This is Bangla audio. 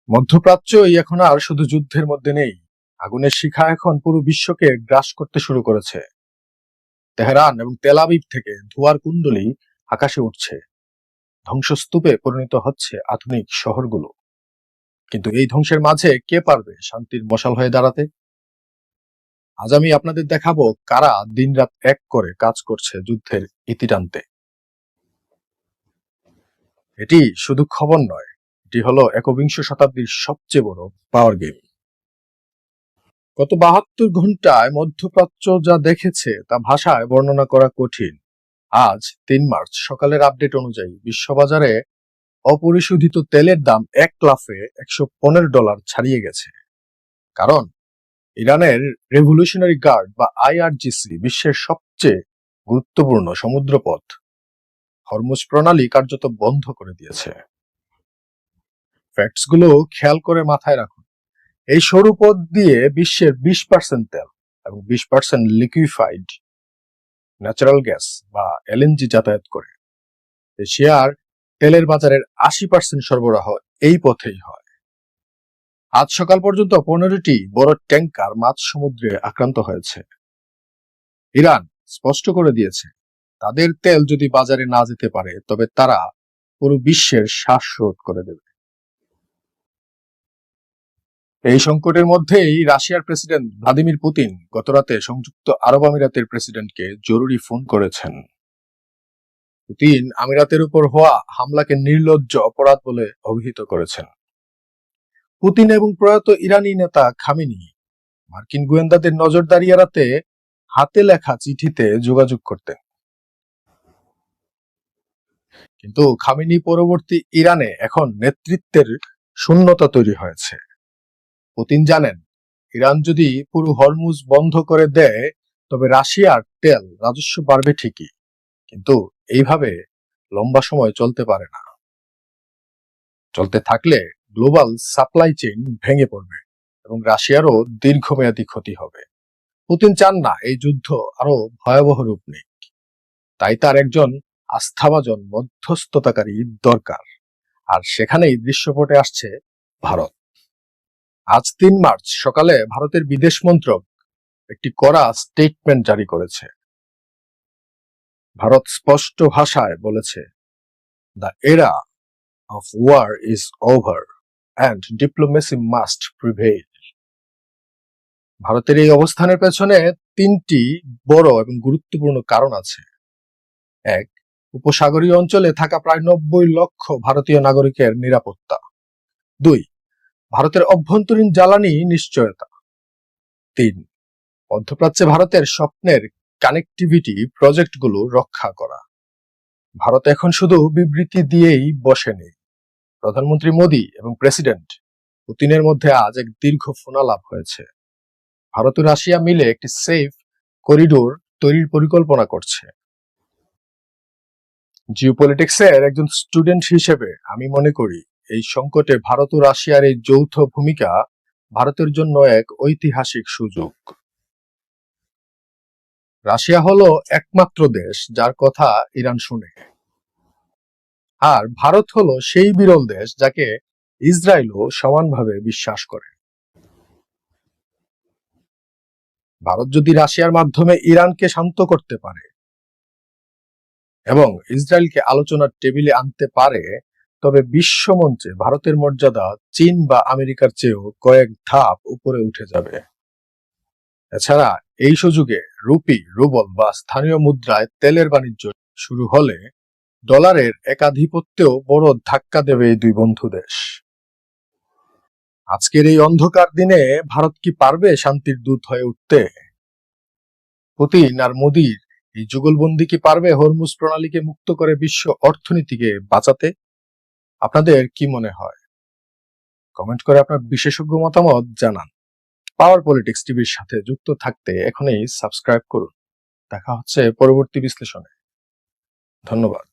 মধ্যপ্রাচ্যই এখন আর শুধু যুদ্ধের মধ্যে নেই, আগুনের শিখা এখন পুরো বিশ্বকে গ্রাস করতে শুরু করেছে। তেহরান এবং তেল আবিব থেকে ধোঁয়ার কুণ্ডলী আকাশে উঠছে, ধ্বংসস্তূপে পরিণত হচ্ছে আধুনিক শহরগুলো। কিন্তু এই ধ্বংসের মাঝে কে পারবে শান্তির মশাল হয়ে দাঁড়াতে? আজ আমি আপনাদের দেখাবো কারা দিনরাত এক করে কাজ করছে যুদ্ধের ইতি টানতে। এটি শুধু খবর নয়, এটি হলো একবিংশ শতাব্দীর সবচেয়ে বড় পাওয়ার গেম। গত 72 ঘন্টায় মধ্যপ্রাচ্য যা দেখেছে তা ভাষায় বর্ণনা করা কঠিন। আজ 3 মার্চ সকালের আপডেট অনুযায়ী বিশ্ববাজারে অপরিশোধিত তেলের দাম এক লাফে $115 ছাড়িয়ে গেছে। কারণ ইরানের রেভলিউশনারি গার্ড বা আইআরজিসি বিশ্বের সবচেয়ে গুরুত্বপূর্ণ সমুদ্রপথ হরমুজ প্রণালী কার্যত বন্ধ করে দিয়েছে। ফ্যাক্টস গুলো খেয়াল করে মাথায় রাখুন। এই সরু পথ দিয়ে বিশ্বের 20% তেল এবং 20% লিকুইফাইড ন্যাচারাল গ্যাস বা এলএনজি যাতায়াত করে। এশিয়ার তেলের বাজারের 80% সরবরাহ এই পথেই হয়। আজ সকাল পর্যন্ত 15টি বড় ট্যাঙ্কার মাঝ সমুদ্রে আক্রান্ত হয়েছে। ইরান স্পষ্ট করে দিয়েছে, তাদের তেল যদি বাজারে না যেতে পারে তবে তারা পুরো বিশ্বের শ্বাসরোধ করে দেবে। এই সংকটের মধ্যেই রাশিয়ার প্রেসিডেন্ট ভ্লাদিমির পুতিন গতরাতে সংযুক্ত আরব আমিরাতের প্রেসিডেন্টকে জরুরি ফোন করেছেন। পুতিন আমিরাতের উপর হওয়া হামলাকে নির্লজ্জ অপরাধ বলে অভিহিত করেছেন। পুতিন এবং প্রয়াত ইরানি নেতা খামেনি মার্কিন গোয়েন্দাদের নজরদারি এড়াতে হাতে লেখা চিঠিতে যোগাযোগ করতেন। কিন্তু খামেনি পরবর্তী ইরানে এখন নেতৃত্বের শূন্যতা তৈরি হয়েছে। পুতিন জানেন, ইরান যদি পুরো হরমুজ বন্ধ করে দেয় তবে রাশিয়ার তেল রাজস্ব বাড়বে ঠিকই, কিন্তু এইভাবে লম্বা সময় চলতে পারে না। চলতে থাকলে গ্লোবাল সাপ্লাই চেইন ভেঙে পড়বে এবং রাশিয়ারও দীর্ঘমেয়াদী ক্ষতি হবে। পুতিন চান না এই যুদ্ধ আরো ভয়াবহ রূপ নিক, তাই তার একজন আস্থাভাজন মধ্যস্থতাকারী দরকার, আর সেখানেই দৃশ্যপটে আসছে ভারত। আজ 3 মার্চ সকালে ভারতের বিদেশ মন্ত্রক একটি কড়া স্টেটমেন্ট জারি করেছে। ভারত স্পষ্ট ভাষায় বলেছে, the era of war is over and diplomacy must prevail. ভারতের এই অবস্থানের পেছনে 3টি বড় এবং গুরুত্বপূর্ণ কারণ আছে। 1. উপসাগরীয় অঞ্চলে থাকা প্রায় 90 লক্ষ ভারতীয় নাগরিকের নিরাপত্তা। 2. ভারতের অভ্যন্তরীণ জ্বালানি নিশ্চয়তা। 3. মধ্যপ্রাচ্যে ভারতের স্বপ্নের কানেক্টিভিটি প্রজেক্টগুলো রক্ষা করা। ভারত এখন শুধু বিবৃতি দিয়েই বসেনি। প্রধানমন্ত্রী মোদী এবং প্রেসিডেন্ট পুতিনের মধ্যে আজ এক দীর্ঘ ফোনালাপ হয়েছে। ভারত ও রাশিয়া মিলে একটি সেফ করিডোর তৈরির পরিকল্পনা করছে। জিওপলিটিক্সের একজন স্টুডেন্ট হিসেবে আমি মনে করি এই সংকটে ভারত ও রাশিয়ার এই যৌথ ভূমিকা ভারতের জন্য এক ঐতিহাসিক সুযোগ। রাশিয়া হলো একমাত্র দেশ যার কথা ইরান শুনে, আর ভারত হলো সেই বিরল দেশ যাকে ইসরায়েলও সমানভাবে বিশ্বাস করে। ভারত যদি রাশিয়ার মাধ্যমে ইরানকে শান্ত করতে পারে এবং ইসরায়েলকে আলোচনার টেবিলে আনতে পারে, তবে বিশ্বমঞ্চে ভারতের মর্যাদা চীন বা আমেরিকার চেয়েও কয়েক ধাপ উপরে উঠে যাবে। এছাড়া এই সুযোগে রুপি, রুবল বা স্থানীয় মুদ্রায় তেলের বাণিজ্য শুরু হলে ডলারের একাধিপত্যেও বড় ধাক্কা দেবে এই দুই বন্ধু দেশ। আজকের এই অন্ধকার দিনে ভারত কি পারবে শান্তির দূত হয়ে উঠতে? পুতিন আর মোদির এই যুগলবন্দি কি পারবে হরমুজ প্রণালীকে মুক্ত করে বিশ্ব অর্থনীতিকে বাঁচাতে? আপনাদের কি মনে হয়? কমেন্ট করে আপনার বিশেষজ্ঞ মতামত জানান। পাওয়ার পলিটিক্স টিভির সাথে যুক্ত থাকতে এখনই সাবস্ক্রাইব করুন। দেখা হচ্ছে পরবর্তী বিশ্লেষণে। ধন্যবাদ।